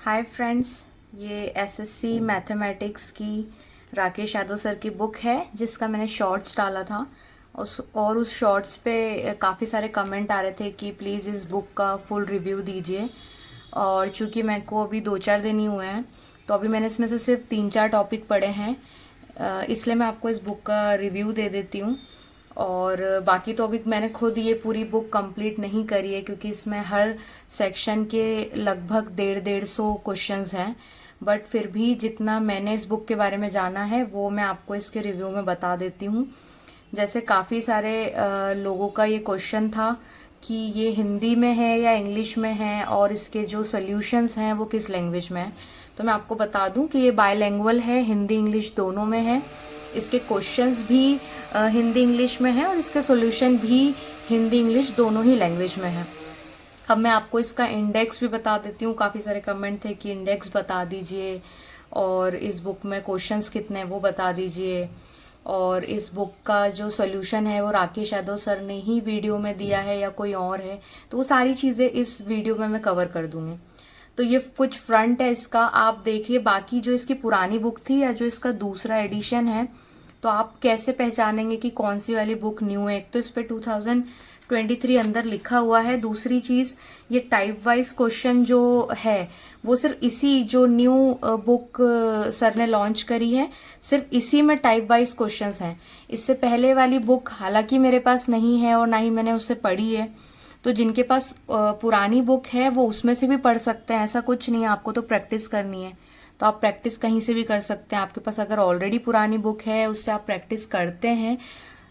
Hi friends, ये SSC mathematics की Rakesh Yadav sir की बुक है जिसका मैंने शॉर्ट्स डाला था। उस शॉर्ट्स पे काफ़ी सारे कमेंट आ रहे थे कि प्लीज़ इस बुक का फुल रिव्यू दीजिए। और चूँकि मेरे को अभी 2-4 दिन ही हुए हैं तो अभी मैंने इसमें से सिर्फ 3-4 टॉपिक पढ़े हैं, इसलिए मैं आपको इस बुक का रिव्यू दे देती हूँ। और बाकी तो अभी मैंने खुद ये पूरी बुक कंप्लीट नहीं करी है क्योंकि इसमें हर सेक्शन के लगभग 150-150 क्वेश्चंस हैं। बट फिर भी जितना मैंने इस बुक के बारे में जाना है वो मैं आपको इसके रिव्यू में बता देती हूँ। जैसे काफ़ी सारे लोगों का ये क्वेश्चन था कि ये हिंदी में है या इंग्लिश में है और इसके जो सॉल्यूशंस हैं वो किस लैंग्वेज में है। तो मैं आपको बता दूं कि ये बायलैंग्वेज है, हिंदी इंग्लिश दोनों में है। इसके क्वेश्चंस भी हिंदी इंग्लिश में है और इसके सॉल्यूशन भी हिंदी इंग्लिश दोनों ही लैंग्वेज में है। अब मैं आपको इसका इंडेक्स भी बता देती हूँ। काफ़ी सारे कमेंट थे कि इंडेक्स बता दीजिए और इस बुक में क्वेश्चंस कितने हैं वो बता दीजिए। और इस बुक का जो सॉल्यूशन है वो राकेश यादव सर ने ही वीडियो में दिया है या कोई और है, तो वो सारी चीज़ें इस वीडियो में मैं कवर कर दूँगी। तो ये कुछ फ्रंट है इसका, आप देखिए। बाकी जो इसकी पुरानी बुक थी या जो इसका दूसरा एडिशन है, तो आप कैसे पहचानेंगे कि कौन सी वाली बुक न्यू है? एक तो इस पर 2023 अंदर लिखा हुआ है। दूसरी चीज़, ये टाइप वाइज क्वेश्चन जो है वो सिर्फ इसी जो न्यू बुक सर ने लॉन्च करी है, सिर्फ इसी में टाइप वाइज क्वेश्चंस हैं। इससे पहले वाली बुक हालांकि मेरे पास नहीं है और ना ही मैंने उससे पढ़ी है, तो जिनके पास पुरानी बुक है वो उसमें से भी पढ़ सकते हैं। ऐसा कुछ नहीं है, आपको तो प्रैक्टिस करनी है तो आप प्रैक्टिस कहीं से भी कर सकते हैं। आपके पास अगर ऑलरेडी पुरानी बुक है उससे आप प्रैक्टिस करते हैं,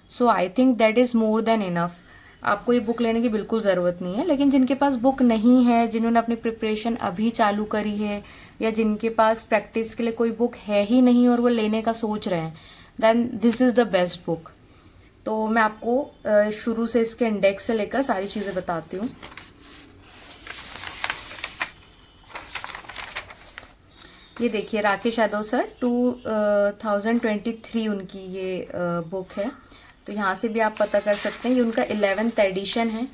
so I think that is more than enough. आपको ये बुक लेने की बिल्कुल ज़रूरत नहीं है। लेकिन जिनके पास बुक नहीं है, जिन्होंने अपनी प्रिपरेशन अभी चालू करी है या जिनके पास प्रैक्टिस के लिए कोई बुक है ही नहीं और वो लेने का सोच रहे हैं, then this is the best book. तो मैं आपको शुरू से इसके इंडेक्स से लेकर सारी चीज़ें बताती हूँ। ये देखिए, राकेश यादव सर 2023 उनकी ये बुक है। तो यहाँ से भी आप पता कर सकते हैं, ये उनका 11th एडिशन है।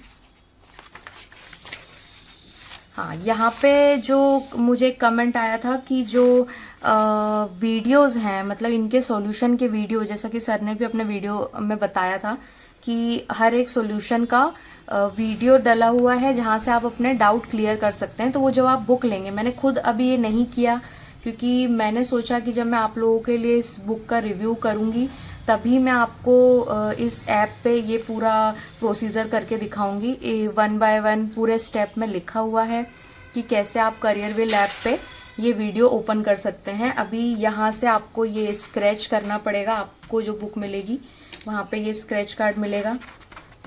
हाँ, यहाँ पे जो मुझे कमेंट आया था कि जो वीडियोस हैं, मतलब इनके सॉल्यूशन के वीडियो, जैसा कि सर ने भी अपने वीडियो में बताया था कि हर एक सॉल्यूशन का वीडियो डला हुआ है जहाँ से आप अपने डाउट क्लियर कर सकते हैं। तो वो जब आप बुक लेंगे, मैंने खुद अभी ये नहीं किया क्योंकि मैंने सोचा कि जब मैं आप लोगों के लिए इस बुक का रिव्यू करूँगी तभी मैं आपको इस ऐप पे ये पूरा प्रोसीजर करके दिखाऊंगी। 1 बाय 1 पूरे स्टेप में लिखा हुआ है कि कैसे आप करियरविल ऐप पे ये वीडियो ओपन कर सकते हैं। अभी यहाँ से आपको ये स्क्रैच करना पड़ेगा। आपको जो बुक मिलेगी वहाँ पे ये स्क्रैच कार्ड मिलेगा।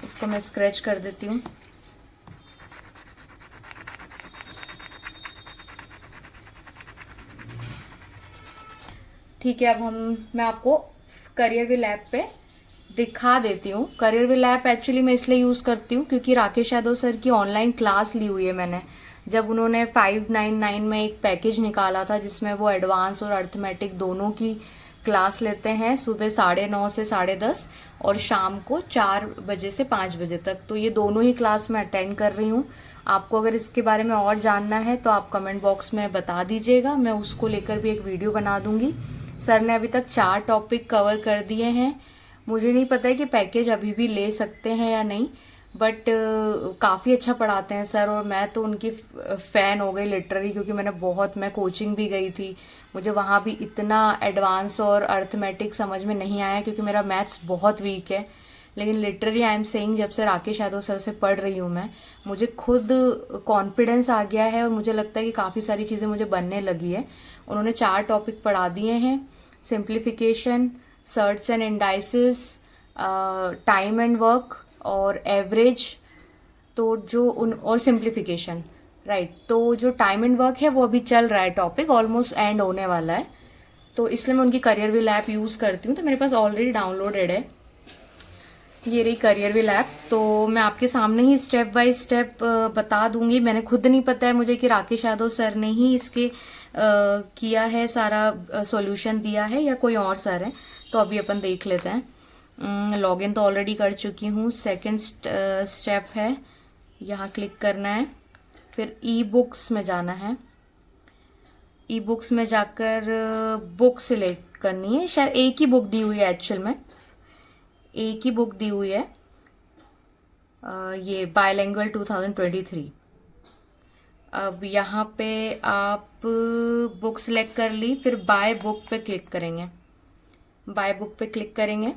इसको मैं स्क्रैच कर देती हूँ। ठीक है, अब मैं आपको करियरविल ऐप पे दिखा देती हूँ। करियरविल ऐप एक्चुअली मैं इसलिए यूज़ करती हूँ क्योंकि राकेश यादव सर की ऑनलाइन क्लास ली हुई है मैंने। जब उन्होंने 599 में एक पैकेज निकाला था जिसमें वो एडवांस और अर्थमेटिक दोनों की क्लास लेते हैं, सुबह 9:30 से 10:30 और शाम को 4 बजे से 5 बजे तक। तो ये दोनों ही क्लास मैं अटेंड कर रही हूँ। आपको अगर इसके बारे में और जानना है तो आप कमेंट बॉक्स में बता दीजिएगा, मैं उसको लेकर भी एक वीडियो बना दूंगी। सर ने अभी तक 4 टॉपिक कवर कर दिए हैं। मुझे नहीं पता है कि पैकेज अभी भी ले सकते हैं या नहीं, बट काफ़ी अच्छा पढ़ाते हैं सर। और मैं तो उनकी फ़ैन हो गई लिटरली, क्योंकि मैं कोचिंग भी गई थी। मुझे वहाँ भी इतना एडवांस और अर्थमेटिक समझ में नहीं आया क्योंकि मेरा मैथ्स बहुत वीक है। लेकिन लिटरली आई एम सेइंग, जब से राकेश यादव सर से पढ़ रही हूँ मैं, मुझे खुद कॉन्फिडेंस आ गया है और मुझे लगता है कि काफ़ी सारी चीज़ें मुझे बनने लगी है। उन्होंने 4 टॉपिक पढ़ा दिए हैं: simplification, shirts and indices, time and work और एवरेज। तो जो और सिंप्लीफिकेशन, राइट। तो जो टाइम एंड वर्क है वो अभी चल रहा है, टॉपिक ऑलमोस्ट एंड होने वाला है। तो इसलिए मैं उनकी करियरविल ऐप यूज़ करती हूँ। तो मेरे पास ऑलरेडी डाउनलोडेड है ये रही करियरविल ऐप। तो मैं आपके सामने ही स्टेप बाय स्टेप बता दूंगी। मैंने खुद नहीं पता है मुझे कि राकेश यादव सर ने ही इसके किया है, सारा सॉल्यूशन दिया है या कोई और सर है। तो अभी अपन देख लेते हैं। लॉगिन तो ऑलरेडी कर चुकी हूँ। सेकंड स्टेप है, यहाँ क्लिक करना है, फिर ई बुक्स में जाना है। ई बुक्स में जाकर बुक सिलेक्ट करनी है। शायद एक ही बुक दी हुई है, एक्चुअल में एक ही बुक दी हुई है। ये बायलैंग्वेज 2023। अब यहाँ पे आप बुक सिलेक्ट कर ली, फिर बाय बुक पे क्लिक करेंगे। बाय बुक पे क्लिक करेंगे,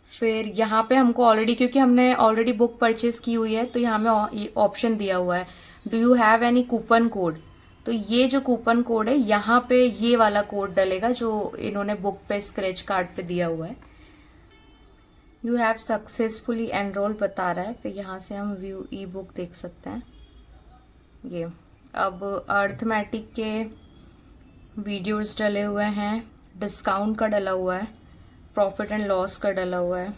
फिर यहाँ पे हमको ऑलरेडी, क्योंकि हमने ऑलरेडी बुक परचेज की हुई है, तो यहाँ में ये ऑप्शन दिया हुआ है, do you have any coupon code. तो ये जो कूपन कोड है, यहाँ पे ये वाला कोड डलेगा जो इन्होंने बुक पे स्क्रैच कार्ड पे दिया हुआ है। यू हैव सक्सेसफुली एनरोल बता रहा है। फिर यहाँ से हम व्यू ई बुक देख सकते हैं। ये अब अर्थमेटिक के वीडियोस डले हुए हैं, डिस्काउंट का डला हुआ है, प्रॉफिट एंड लॉस का डला हुआ है।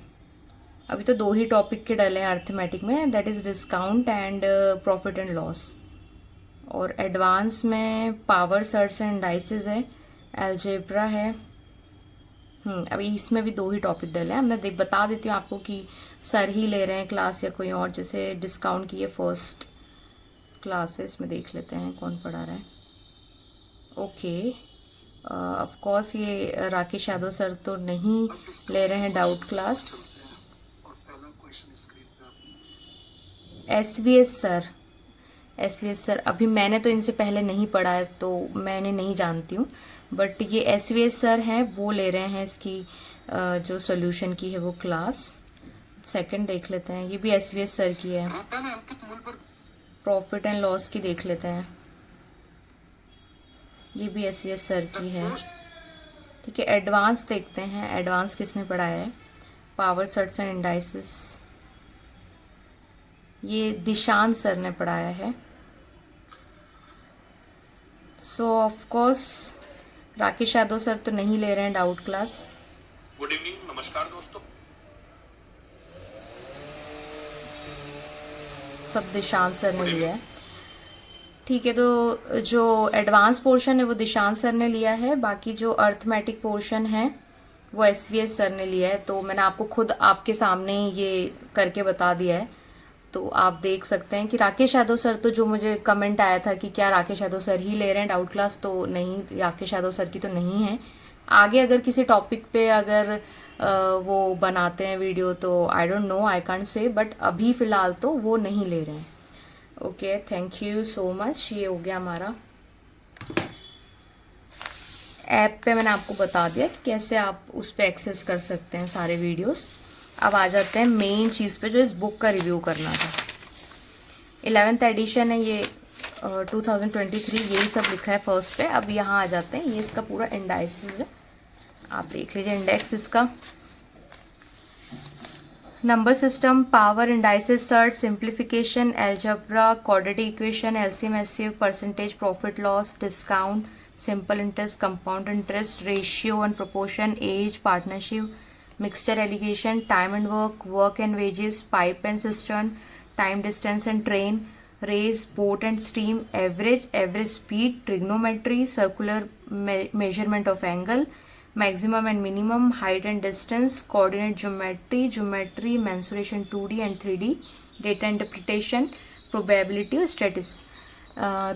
अभी तो 2 ही टॉपिक के डले हैं अर्थमेटिक में, that is discount and profit and loss. और एडवांस में पावर, सर्च एंड डाइसेस है, अलजेब्रा है। अभी इसमें भी 2 ही टॉपिक डले हैं। मैं बता देती हूँ आपको कि सर ही ले रहे हैं क्लास या कोई और। जैसे डिस्काउंट की ये फर्स्ट क्लासेस में देख लेते हैं कौन पढ़ा रहा है। ओके, ऑफ कोर्स ये राकेश यादव सर तो नहीं ले रहे हैं डाउट क्लास। एसवीएस सर अभी मैंने तो इनसे पहले नहीं पढ़ा है, तो मैंने नहीं जानती हूँ, बट ये एसवीएस सर हैं, वो ले रहे हैं इसकी जो सॉल्यूशन की है वो क्लास। सेकंड देख लेते हैं, ये भी एसवीएस सर की है। प्रॉफिट एंड लॉस की देख लेते हैं, ये भी एसवीएस सर की है। ठीक है, एडवांस देखते हैं, एडवांस किसने पढ़ाया है। पावर, सर्च एंड इंडाइसिस, ये दिशांत सर ने पढ़ाया है। सो of course Rakesh Yadav sir तो नहीं ले रहे हैं डाउट क्लास। गुड इवनिंग, नमस्कार दोस्तों। सब दिशांत सर ने लिया है। ठीक है, तो जो एडवांस पोर्शन है वो दिशांत सर ने लिया है, बाकी जो अर्थमेटिक पोर्शन है वो एसवीएस सर ने लिया है। तो मैंने आपको खुद आपके सामने ये करके बता दिया है, तो आप देख सकते हैं कि राकेश यादव सर, तो जो मुझे कमेंट आया था कि क्या राकेश यादव सर ही ले रहे हैं डाउट क्लास, तो नहीं, राकेश यादव सर की तो नहीं है। आगे अगर किसी टॉपिक पे अगर वो बनाते हैं वीडियो तो I don't know, I can't say, but अभी फ़िलहाल तो वो नहीं ले रहे हैं। Okay, thank you so much. ये हो गया हमारा ऐप पे, मैंने आपको बता दिया कि कैसे आप उस पर एक्सेस कर सकते हैं सारे वीडियोस। अब आ जाते हैं मेन चीज़ पे, जो इस बुक का रिव्यू करना था। 11th एडिशन है ये, 2023, यही सब लिखा है फर्स्ट पे। अब यहाँ आ जाते हैं, ये इसका पूरा इंडाइसिस है, आप देख लीजिए इंडेक्स इसका। Number system, power, indices, surds, simplification, algebra, quadratic equation, LCM, HCF, percentage, profit loss, discount, simple interest, compound interest, ratio and proportion, age, partnership, mixture alligation, time and work and wages, pipe and cistern, time, distance and train, race, boat and stream, average speed, trigonometry, circular measurement of angle, maximum and minimum, height and distance, coordinate geometry, mensuration 2D and 3D, data interpretation, probability और status।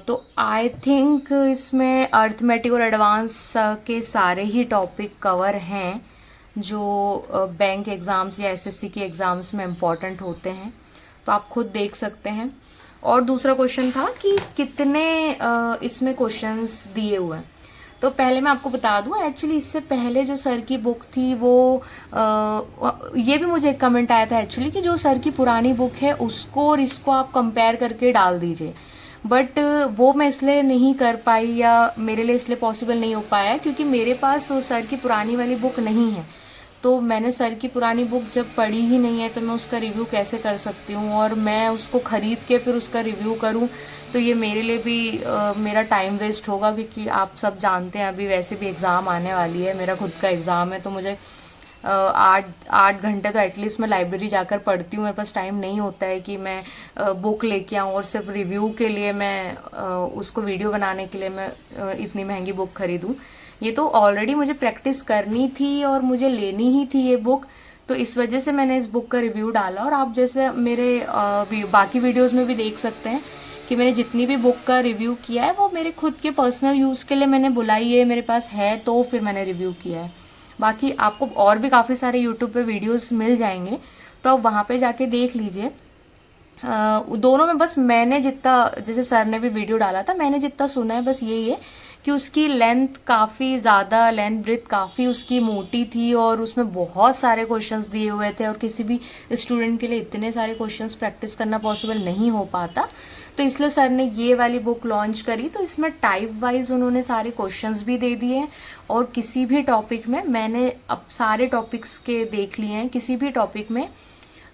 तो I think इसमें arithmetic और advance के सारे ही topic cover हैं जो bank exams या SSC के एग्ज़ाम्स में इम्पॉर्टेंट होते हैं, तो आप खुद देख सकते हैं। और दूसरा क्वेश्चन था कि कितने इसमें क्वेश्चंस दिए हुए हैं। तो पहले मैं आपको बता दूं, एक्चुअली इससे पहले जो सर की बुक थी वो ये भी मुझे एक कमेंट आया था एक्चुअली कि जो सर की पुरानी बुक है उसको और इसको आप कंपेयर करके डाल दीजिए, बट वो मैं इसलिए नहीं कर पाई या मेरे लिए इसलिए पॉसिबल नहीं हो पाया क्योंकि मेरे पास वो सर की पुरानी वाली बुक नहीं है। तो मैंने सर की पुरानी बुक जब पढ़ी ही नहीं है तो मैं उसका रिव्यू कैसे कर सकती हूँ, और मैं उसको ख़रीद के फिर उसका रिव्यू करूँ तो ये मेरे लिए भी मेरा टाइम वेस्ट होगा, क्योंकि आप सब जानते हैं अभी वैसे भी एग्ज़ाम आने वाली है, मेरा खुद का एग्ज़ाम है, तो मुझे 8 घंटे तो एटलीस्ट मैं लाइब्रेरी जाकर पढ़ती हूँ। मेरे पास टाइम नहीं होता है कि मैं बुक लेके आऊँ और सिर्फ रिव्यू के लिए मैं उसको वीडियो बनाने के लिए मैं इतनी महंगी बुक ख़रीदूँ। ये तो ऑलरेडी मुझे प्रैक्टिस करनी थी और मुझे लेनी ही थी ये बुक, तो इस वजह से मैंने इस बुक का रिव्यू डाला। और आप जैसे मेरे बाकी वीडियोस में भी देख सकते हैं कि मैंने जितनी भी बुक का रिव्यू किया है वो मेरे खुद के पर्सनल यूज़ के लिए मैंने बुलाई है, मेरे पास है तो फिर मैंने रिव्यू किया है। बाकी आपको और भी काफ़ी सारे यूट्यूब पे वीडियोस मिल जाएंगे, तो आप वहाँ पे जाके देख लीजिए। दोनों में बस मैंने जितना, जैसे सर ने भी वीडियो डाला था, मैंने जितना सुना है बस यही है कि उसकी लेंथ काफ़ी ज़्यादा, लेंथ ब्रेथ काफ़ी उसकी मोटी थी और उसमें बहुत सारे क्वेश्चंस दिए हुए थे और किसी भी स्टूडेंट के लिए इतने सारे क्वेश्चंस प्रैक्टिस करना पॉसिबल नहीं हो पाता। तो इसलिए सर ने ये वाली बुक लॉन्च करी। तो इसमें टाइप वाइज उन्होंने सारे क्वेश्चंस भी दे दिए हैं और किसी भी टॉपिक में, मैंने अब सारे टॉपिक्स के देख लिए हैं, किसी भी टॉपिक में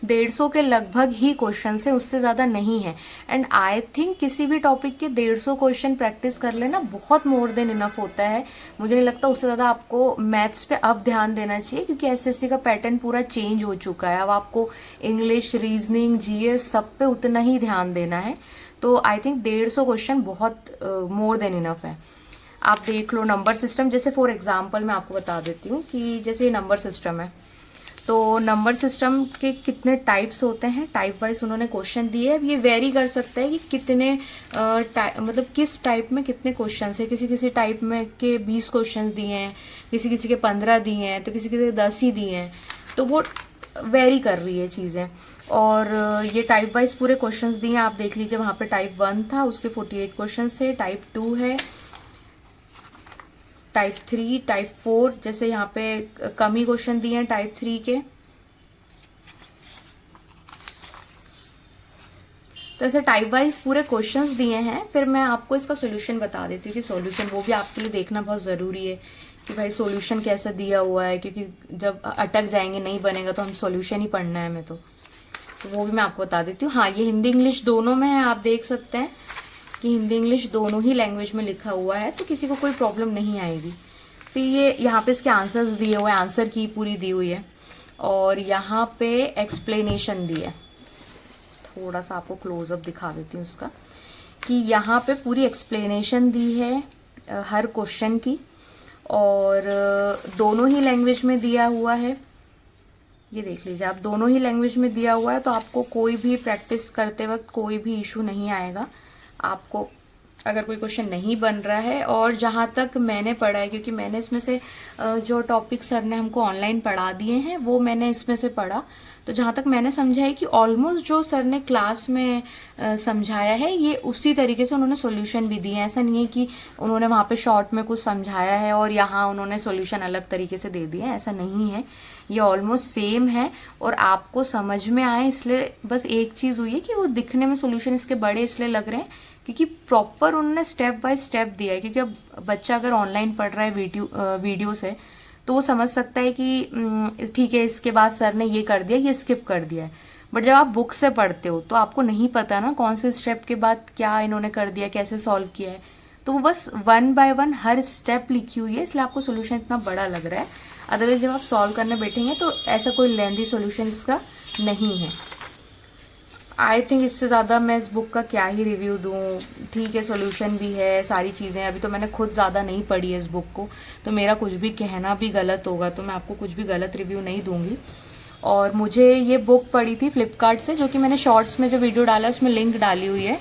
150 के लगभग ही क्वेश्चन है, उससे ज़्यादा नहीं है। एंड आई थिंक किसी भी टॉपिक के 150 क्वेश्चन प्रैक्टिस कर लेना बहुत मोर देन इनफ होता है। मुझे नहीं लगता उससे ज़्यादा आपको मैथ्स पे अब ध्यान देना चाहिए, क्योंकि एसएससी का पैटर्न पूरा चेंज हो चुका है। अब आपको इंग्लिश, रीजनिंग, जीएस सब पे उतना ही ध्यान देना है। तो आई थिंक 150 क्वेश्चन बहुत मोर देन इनफ है। आप देख लो नंबर सिस्टम, जैसे फॉर एग्जाम्पल मैं आपको बता देती हूँ कि जैसे ये नंबर सिस्टम है, तो नंबर सिस्टम के कितने टाइप्स होते हैं, टाइप वाइज उन्होंने क्वेश्चन दिए हैं। अब ये वेरी कर सकता है कि कितने मतलब किस टाइप में कितने क्वेश्चन है। किसी किसी टाइप में के 20 क्वेश्चन दिए हैं, किसी किसी के 15 दिए हैं, तो किसी किसी के 10 ही दिए हैं। तो वो वेरी कर रही है चीज़ें। और ये टाइप वाइज पूरे क्वेश्चंस दिए हैं, आप देख लीजिए। वहाँ पे टाइप 1 था, उसके 48 क्वेश्चन थे। टाइप 2 है, टाइप 3, टाइप 4, जैसे यहाँ पे कम ही क्वेश्चन दिए हैं टाइप 3 के। तो ऐसे टाइप वाइज पूरे क्वेश्चंस दिए हैं। फिर मैं आपको इसका सॉल्यूशन बता देती हूँ कि सॉल्यूशन वो भी आपके लिए देखना बहुत ज़रूरी है कि भाई सॉल्यूशन कैसा दिया हुआ है, क्योंकि जब अटक जाएंगे, नहीं बनेगा, तो हम सॉल्यूशन ही पढ़ना है हमें। तो वो भी मैं आपको बता देती हूँ। हाँ, ये हिंदी इंग्लिश दोनों में है, आप देख सकते हैं कि हिंदी इंग्लिश दोनों ही लैंग्वेज में लिखा हुआ है, तो किसी को कोई प्रॉब्लम नहीं आएगी। फिर ये यहाँ पे इसके आंसर्स दिए हुए हैं, आंसर की पूरी दी हुई है, और यहाँ पे एक्सप्लेनेशन दी है। थोड़ा सा आपको क्लोजअप दिखा देती हूँ उसका, कि यहाँ पे पूरी एक्सप्लेनेशन दी है हर क्वेश्चन की, और दोनों ही लैंग्वेज में दिया हुआ है। ये देख लीजिए आप, दोनों ही लैंग्वेज में दिया हुआ है, तो आपको कोई भी प्रैक्टिस करते वक्त कोई भी इशू नहीं आएगा आपको, अगर कोई क्वेश्चन नहीं बन रहा है। और जहाँ तक मैंने पढ़ा है, क्योंकि मैंने इसमें से जो टॉपिक सर ने हमको ऑनलाइन पढ़ा दिए हैं वो मैंने इसमें से पढ़ा, तो जहाँ तक मैंने समझा है कि ऑलमोस्ट जो सर ने क्लास में समझाया है, ये उसी तरीके से उन्होंने सॉल्यूशन भी दिए हैं। ऐसा नहीं है कि उन्होंने वहाँ पे शॉर्ट में कुछ समझाया है और यहाँ उन्होंने सॉल्यूशन अलग तरीके से दे दिए हैं, ऐसा नहीं है। ये ऑलमोस्ट सेम है और आपको समझ में आए, इसलिए बस एक चीज़ हुई है कि वो दिखने में सॉल्यूशन इसके बड़े इसलिए लग रहे हैं क्योंकि प्रॉपर उन्होंने स्टेप बाय स्टेप दिया है। क्योंकि अब बच्चा अगर ऑनलाइन पढ़ रहा है वीडियो से, तो वो समझ सकता है कि ठीक है, इसके बाद सर ने ये कर दिया, ये स्किप कर दिया है। बट जब आप बुक से पढ़ते हो तो आपको नहीं पता ना कौन से स्टेप के बाद क्या इन्होंने कर दिया, कैसे सॉल्व किया है। तो वो बस 1 बाय 1 हर स्टेप लिखी हुई है, इसलिए आपको सोल्यूशन इतना बड़ा लग रहा है। अदरवाइज जब आप सॉल्व करने बैठेंगे तो ऐसा कोई लेंथी सोल्यूशन इसका नहीं है। आई थिंक इससे ज़्यादा मैं इस बुक का क्या ही रिव्यू दूँ। ठीक है, सॉल्यूशन भी है, सारी चीज़ें। अभी तो मैंने खुद ज़्यादा नहीं पढ़ी है इस बुक को, तो मेरा कुछ भी कहना भी गलत होगा, तो मैं आपको कुछ भी गलत रिव्यू नहीं दूँगी। और मुझे ये बुक पड़ी थी फ्लिपकार्ट से, जो कि मैंने शॉर्ट्स में जो वीडियो डाला है उसमें लिंक डाली हुई है।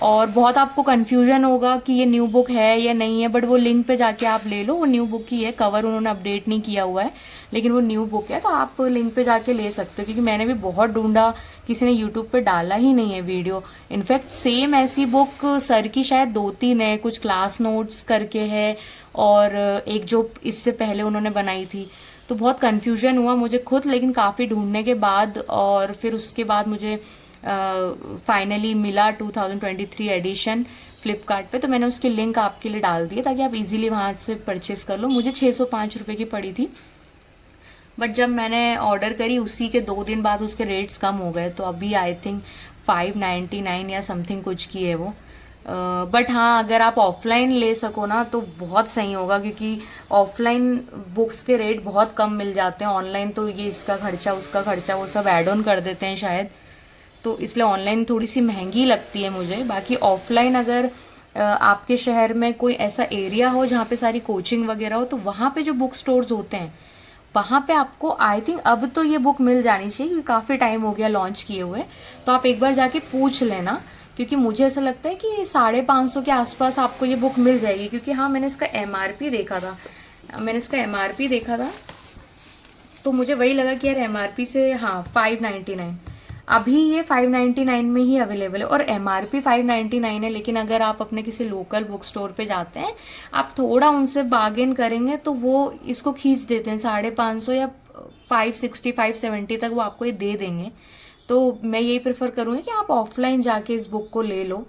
और बहुत आपको कन्फ्यूजन होगा कि ये न्यू बुक है या नहीं है, बट वो लिंक पे जाके आप ले लो, वो न्यू बुक ही है। कवर उन्होंने अपडेट नहीं किया हुआ है, लेकिन वो न्यू बुक है, तो आप लिंक पे जाके ले सकते हो। क्योंकि मैंने भी बहुत ढूंढा, किसी ने यूट्यूब पे डाला ही नहीं है वीडियो। इनफैक्ट सेम ऐसी बुक सर की शायद 2-3 है, कुछ क्लास नोट्स करके है और एक जो इससे पहले उन्होंने बनाई थी। तो बहुत कन्फ्यूजन हुआ मुझे खुद, लेकिन काफ़ी ढूंढने के बाद और फिर उसके बाद मुझे फाइनली मिला 2023 एडिशन फ्लिपकार्ट पे। तो मैंने उसकी लिंक आपके लिए डाल दी है ताकि आप इजीली वहाँ से परचेज़ कर लो। मुझे 605 रुपये की पड़ी थी, बट जब मैंने ऑर्डर करी उसी के 2 दिन बाद उसके रेट्स कम हो गए, तो अभी आई थिंक 599 या समथिंग कुछ की है वो। बट हाँ, अगर आप ऑफलाइन ले सको ना तो बहुत सही होगा, क्योंकि ऑफलाइन बुक्स के रेट बहुत कम मिल जाते हैं। ऑनलाइन तो ये इसका खर्चा उसका खर्चा वो सब ऐड ऑन कर देते हैं शायद, तो इसलिए ऑनलाइन थोड़ी सी महंगी लगती है मुझे। बाकी ऑफलाइन अगर आपके शहर में कोई ऐसा एरिया हो जहाँ पे सारी कोचिंग वगैरह हो, तो वहाँ पे जो बुक स्टोर्स होते हैं वहाँ पे आपको आई थिंक अब तो ये बुक मिल जानी चाहिए, क्योंकि काफ़ी टाइम हो गया लॉन्च किए हुए। तो आप एक बार जाके पूछ लेना क्योंकि मुझे ऐसा लगता है कि 550 के आसपास आपको ये बुक मिल जाएगी, क्योंकि हाँ मैंने इसका MRP देखा था तो मुझे वही लगा कि यार MRP से हाँ 599, अभी ये 599 में ही अवेलेबल है और MRP 599 है। लेकिन अगर आप अपने किसी लोकल बुक स्टोर पे जाते हैं, आप थोड़ा उनसे बार्गेन करेंगे तो वो इसको खींच देते हैं 550 या 560 570 तक वो आपको ये दे देंगे। तो मैं यही प्रेफर करूँगी कि आप ऑफलाइन जाके इस बुक को ले लो।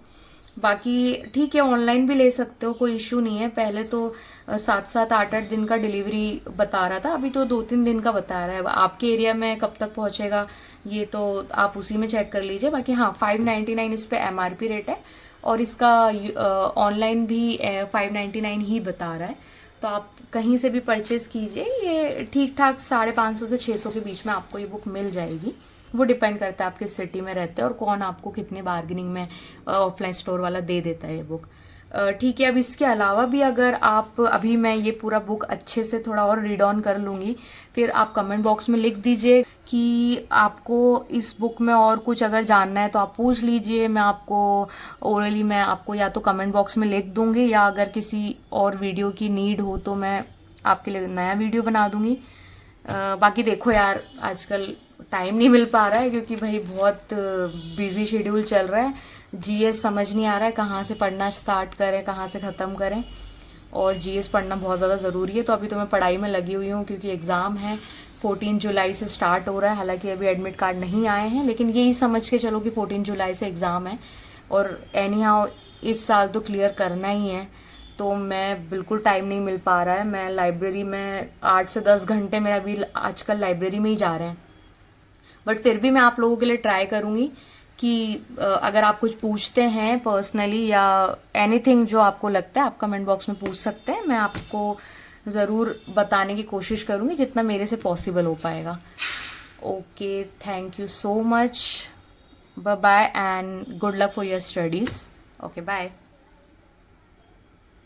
बाकी ठीक है, ऑनलाइन भी ले सकते हो, कोई इशू नहीं है। पहले तो 7-7 8-8 दिन का डिलीवरी बता रहा था, अभी तो 2-3 दिन का बता रहा है। आपके एरिया में कब तक पहुंचेगा ये तो आप उसी में चेक कर लीजिए। बाकी हाँ 599 इस पे MRP रेट है और इसका ऑनलाइन भी 599 ही बता रहा है। तो आप कहीं से भी परचेज़ कीजिए, ये ठीक ठाक 550 से 600 के बीच में आपको ये बुक मिल जाएगी। वो डिपेंड करता है आप किस सिटी में रहते हैं और कौन आपको कितने बार्गेनिंग में ऑफलाइन स्टोर वाला दे देता है ये बुक। ठीक है, अब इसके अलावा भी अगर आप अभी मैं ये पूरा बुक अच्छे से थोड़ा और रीड ऑन कर लूँगी, फिर आप कमेंट बॉक्स में लिख दीजिए कि आपको इस बुक में और कुछ अगर जानना है तो आप पूछ लीजिए। मैं आपको ओरली मैं आपको या तो कमेंट बॉक्स में लिख दूँगी या अगर किसी और वीडियो की नीड हो तो मैं आपके लिए नया वीडियो बना दूँगी। बाकी देखो यार, आजकल टाइम नहीं मिल पा रहा है क्योंकि भाई बहुत बिजी शेड्यूल चल रहा है। GS समझ नहीं आ रहा है कहाँ से पढ़ना स्टार्ट करें, कहाँ से ख़त्म करें, और GS पढ़ना बहुत ज़्यादा ज़रूरी है। तो अभी तो मैं पढ़ाई में लगी हुई हूँ क्योंकि एग्ज़ाम है 14 जुलाई से स्टार्ट हो रहा है। हालांकि अभी एडमिट कार्ड नहीं आए हैं, लेकिन यही समझ के चलो कि 14 जुलाई से एग्ज़ाम है और एनी हाउ इस साल तो क्लियर करना ही है। तो मैं बिल्कुल टाइम नहीं मिल पा रहा है। मैं लाइब्रेरी में 8 से 10 घंटे मेरा भी आजकल लाइब्रेरी में ही जा रहे हैं। बट फिर भी मैं आप लोगों के लिए ट्राई करूँगी कि अगर आप कुछ पूछते हैं पर्सनली या एनीथिंग जो आपको लगता है आप कमेंट बॉक्स में पूछ सकते हैं। मैं आपको ज़रूर बताने की कोशिश करूँगी जितना मेरे से पॉसिबल हो पाएगा। Okay, thank you so much, bye bye and good luck for your studies. Okay, bye.